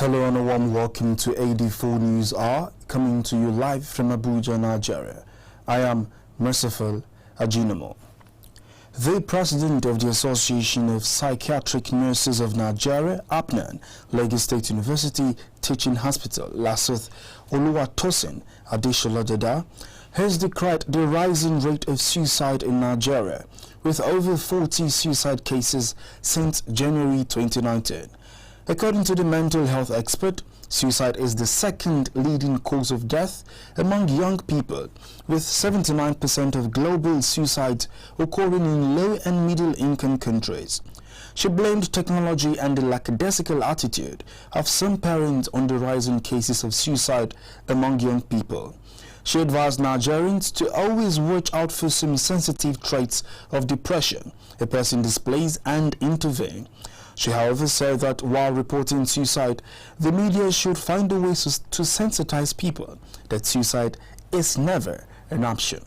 Hello and a warm welcome to AD4 News Hour, coming to you live from Abuja, Nigeria. I am Merciful Ajinomo. The president of the Association of Psychiatric Nurses of Nigeria, APNAN, Lagos State University Teaching Hospital, Laseth Oluwatosin Adeshola, has decried the rising rate of suicide in Nigeria, with over 40 suicide cases since January 2019. According to the mental health expert, suicide is the second leading cause of death among young people, with 79% of global suicides occurring in low and middle income countries. She blamed technology and the lackadaisical attitude of some parents on the rising cases of suicide among young people. She advised Nigerians to always watch out for some sensitive traits of depression a person displays and intervene. She, however, said that while reporting suicide, the media should find a way to sensitize people that suicide is never an option.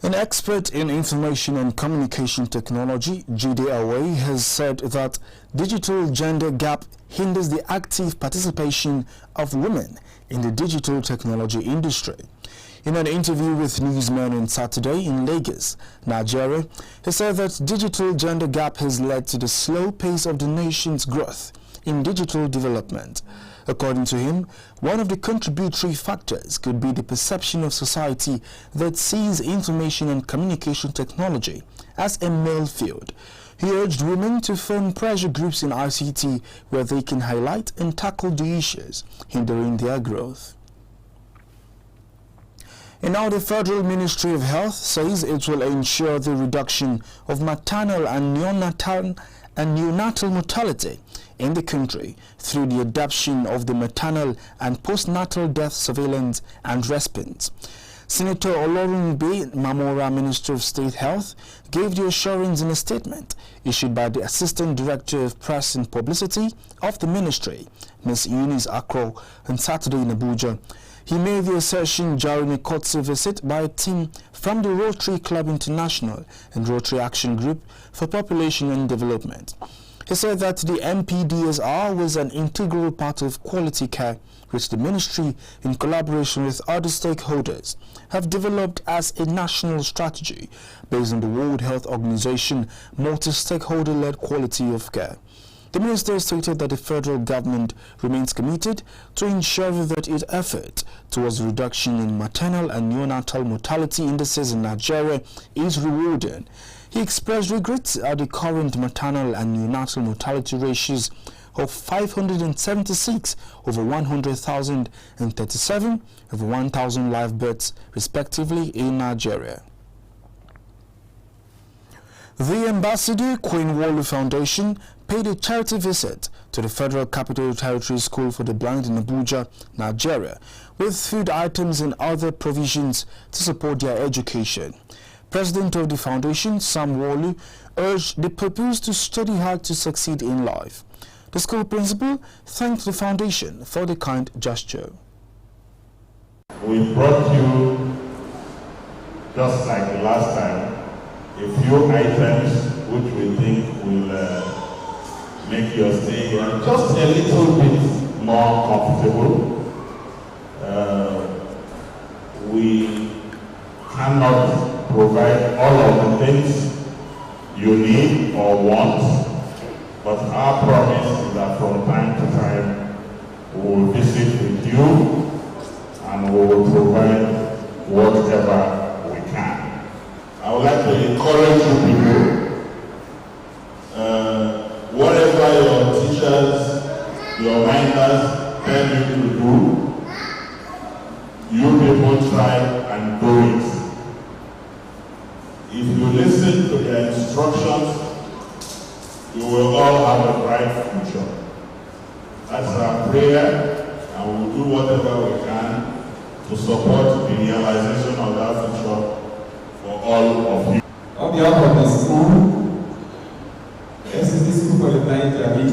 An expert in information and communication technology, Jide Away, has said that digital gender gap hinders the active participation of women in the digital technology industry. In an interview with newsmen on Saturday in Lagos, Nigeria, he said that digital gender gap has led to the slow pace of the nation's growth in digital development. According to him, one of the contributory factors could be the perception of society that sees information and communication technology as a male field. He urged women to form pressure groups in ICT where they can highlight and tackle the issues hindering their growth. And now the Federal Ministry of Health says it will ensure the reduction of maternal and neonatal mortality in the country through the adoption of the maternal and postnatal death surveillance and response. Senator Olorunbe Mamora, Minister of State Health, gave the assurance in a statement issued by the Assistant Director of Press and Publicity of the Ministry, Ms. Eunice Akro, on Saturday in Abuja. He made the assertion during a courtesy visit by a team from the Rotary Club International and Rotary Action Group for Population and Development. He said that the MPDSR was an integral part of quality care, which the ministry, in collaboration with other stakeholders, have developed as a national strategy based on the World Health Organization multi-stakeholder-led quality of care. The minister stated that the federal government remains committed to ensuring that its effort towards reduction in maternal and neonatal mortality indices in Nigeria is rewarded. He expressed regrets at the current maternal and neonatal mortality ratios of 576 over 100,000 and 37 over 1,000 live births, respectively, in Nigeria. The Ambassador Queen Walu Foundation paid a charity visit to the Federal Capital Territory School for the Blind in Abuja, Nigeria, with food items and other provisions to support their education. President of the foundation, Sam Walu, urged the pupils to study hard to succeed in life. The school principal thanked the foundation for the kind gesture. We brought you, just like the last time, a few items which we think will make your stay here just a little bit more comfortable. We cannot provide all of the things you need or want, but our promise is that from time to time we will visit with you and we will provide whatever we can. I would like to encourage you people, whatever your teachers, your minders tell you to do, you people try and do it. If you listen to their instructions, you will all have a bright future. That's our prayer, and we'll do whatever we can to support the realization of that future for all of you. On behalf of the school, SCT School for the Blind Javi,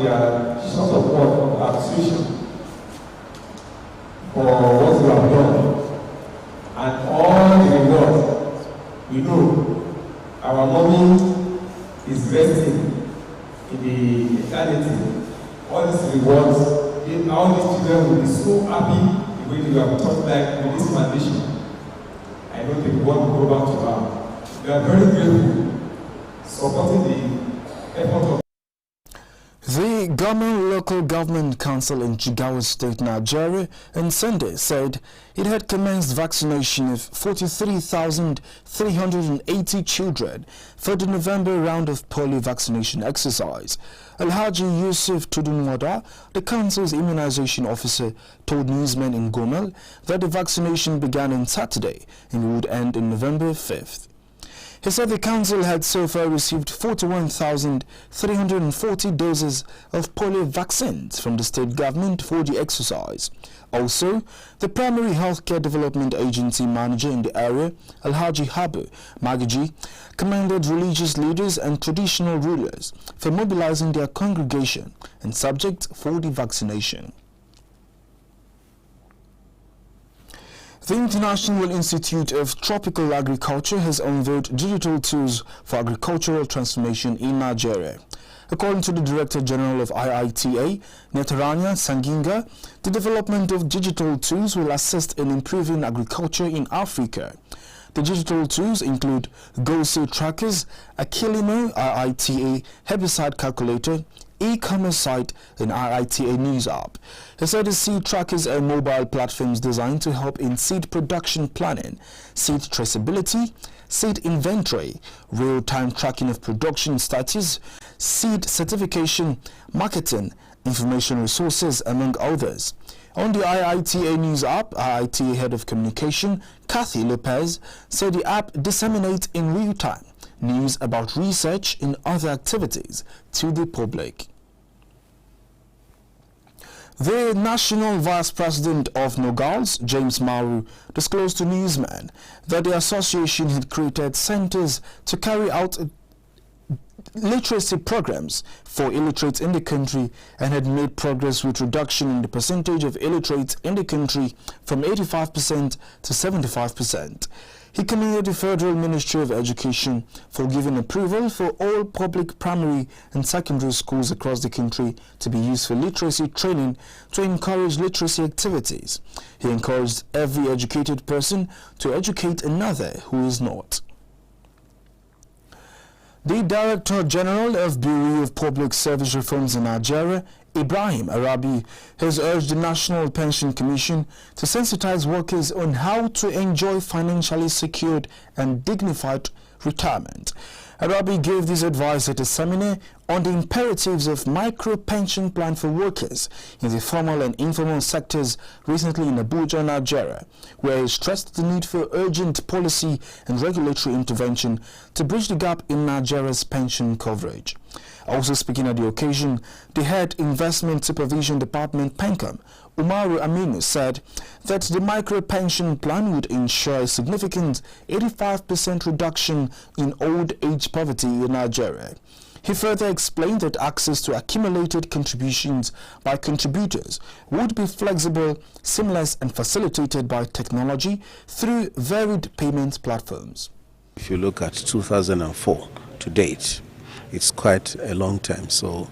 we are short of word of appreciation for what you have done and all the rewards. We know our mommy is resting reality, all these rewards, all these children will be so happy the way you have taught like with this foundation. I know they want to go back to her. We are very grateful, supporting the effort of the Gama Local Government Council in Jigawa State, Nigeria, on Sunday said it had commenced vaccination of 43,380 children for the November round of polio vaccination exercise. Alhaji Yusuf Tudunwada, the council's immunization officer, told newsmen in Gomal that the vaccination began on Saturday and would end on November 5th. He said the council had so far received 41,340 doses of polio vaccines from the state government for the exercise. Also, the Primary Healthcare Development Agency manager in the area, Alhaji Habu Magiji, commended religious leaders and traditional rulers for mobilizing their congregation and subjects for the vaccination. The International Institute of Tropical Agriculture has unveiled digital tools for agricultural transformation in Nigeria. According to the Director General of IITA, Netaranya Sanginga, the development of digital tools will assist in improving agriculture in Africa. The digital tools include GoSo trackers, Akilimo IITA herbicide calculator, e-commerce site, and IITA news app. He said the seed trackers are mobile platforms designed to help in seed production planning, seed traceability, seed inventory, real-time tracking of production status, seed certification, marketing, information resources, among others. On the IITA news app, IITA Head of Communication, Kathy Lopez, said the app disseminates in real time news about research and other activities to the public. The National Vice President of Nogals, James Maru, disclosed to newsmen that the association had created centers to carry out literacy programs for illiterates in the country and had made progress with reduction in the percentage of illiterates in the country from 85% to 75%. He commended the Federal Ministry of Education for giving approval for all public primary and secondary schools across the country to be used for literacy training to encourage literacy activities. He encouraged every educated person to educate another who is not. The Director General of Bureau of Public Service Reforms in Nigeria, Ibrahim Arabi, has urged the National Pension Commission to sensitize workers on how to enjoy financially secured and dignified retirement. Arabi gave this advice at a seminar on the imperatives of micro-pension plan for workers in the formal and informal sectors recently in Abuja, Nigeria, where he stressed the need for urgent policy and regulatory intervention to bridge the gap in Nigeria's pension coverage. Also speaking at the occasion, the Head Investment Supervision Department, PENCOM, Umaru Aminu, said that the micro-pension plan would ensure a significant 85% reduction in old age poverty in Nigeria. He further explained that access to accumulated contributions by contributors would be flexible, seamless, and facilitated by technology through varied payment platforms. If you look at 2004 to date, it's quite a long time. So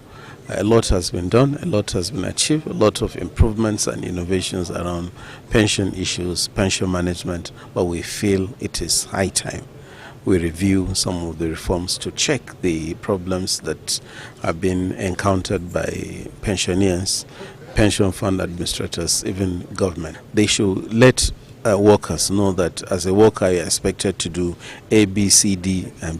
a lot has been done, a lot has been achieved, a lot of improvements and innovations around pension issues, pension management, but we feel it is high time we review some of the reforms to check the problems that have been encountered by pensioners, pension fund administrators, even government. They should let workers know that as a worker you're expected to do A, B, C, D, and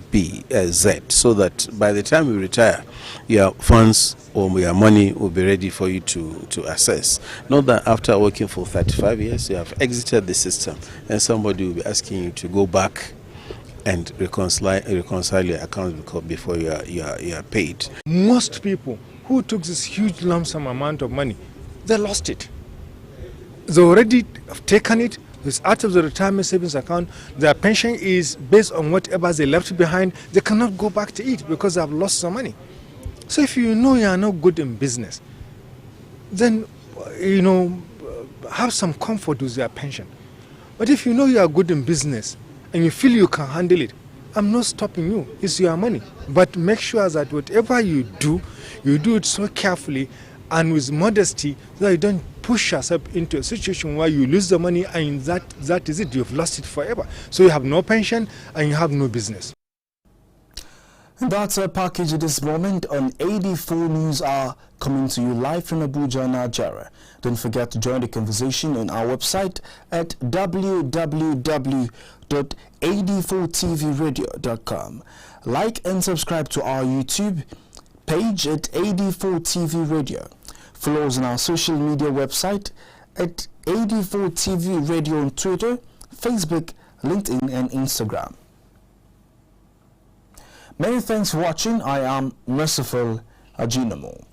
Z, so that by the time you retire, your funds or your money will be ready for you to access. Not that after working for 35 years, you have exited the system and somebody will be asking you to go back and reconcile your accounts before you are paid. Most people who took this huge lump sum amount of money, they lost it. They already have taken it. It's out of the retirement savings account. Their pension is based on whatever they left behind. They cannot go back to it because they have lost some money. So if you know you are not good in business, then have some comfort with your pension. But if you know you are good in business and you feel you can handle it, I'm not stopping you. It's your money. But make sure that whatever you do it so carefully and with modesty, so that you don't push yourself into a situation where you lose the money and that is it. You've lost it forever. So you have no pension and you have no business. And that's a package at this moment on AD4 News Hour, coming to you live from Abuja, Nigeria. Don't forget to join the conversation on our website at www.ad4tvradio.com. Like and subscribe to our YouTube page at AD4 TV Radio. Follow us on our social media website at AD4 TV Radio on Twitter, Facebook, LinkedIn and Instagram. Many thanks for watching. I am Merciful Ajinamo.